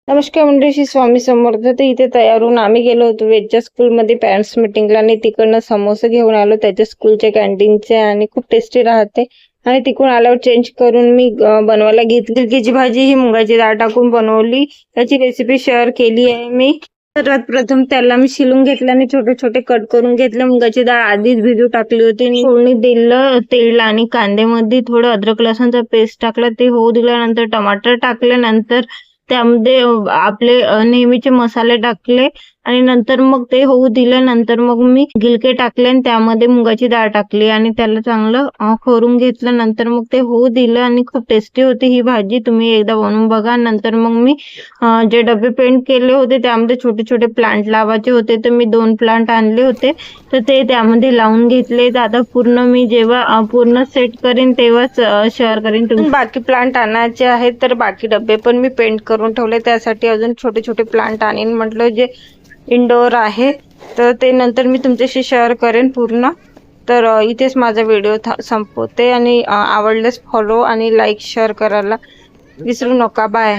नमस्कार मंडळी, श्री स्वामी समर्थ. तर इथे तयार होऊन आम्ही गेलो होतो वेदच्या स्कूलमध्ये पॅरेंट्स मीटिंगला आणि तिकडनं समोसे घेऊन आलो त्याच्या स्कूलच्या कॅन्टीनचे आणि खूप टेस्टी राहते. आणि तिकडून आल्यावर चेंज करून मी बनवायला घेतली गिलकीची भाजी. ही मुगाची डाळ टाकून बनवली. त्याची रेसिपी शेअर केली आहे मी. सर्वात प्रथम त्याला मी शिलून घेतलं आणि छोटे छोटे कट करून घेतले. मुगाची डाळ आधीच भिजू टाकली होती. फोडणी दिलं तेल आणि कांद्यामध्ये थोडं अद्रक लसूणचा पेस्ट टाकला. ते होऊ दिल्यानंतर टमाटर टाकल्यानंतर त्यामध्ये आपले नेहमीचे मसाले टाकले आणि नंतर मग ते होऊ दिल्यानंतर मग मी गिलके टाकले आणि त्यामध्ये मुगाची डाळ टाकली आणि त्याला चांगलं खोरून घेतलं. नंतर मग ते होऊ दिलं आणि खूप टेस्टी होती ही भाजी. तुम्ही एकदा बनवून बघा. नंतर मग मी जे डबे पेंट केले होते त्यामध्ये छोटे छोटे प्लांट लावायचे होते, तर मी 2 प्लांट आणले होते, तर ते त्यामध्ये लावून घेतले. आता पूर्ण मी जेव्हा पूर्ण सेट करेन तेव्हाच शेअर करेन. तुम्ही बाकी प्लांट आणायचे आहेत तर बाकी डबे पण मी पेंट करून ठेवले. त्यासाठी अजून छोटे छोटे प्लांट आणीन म्हटलं जे इंडोर आहे, तर ते नंतर मी तुमच्याशी शेअर करेन पूर्ण. तर इथेच माझा व्हिडिओ संपवते आणि आवडल्यास फॉलो आणि लाईक शेअर करायला विसरू नका. बाय.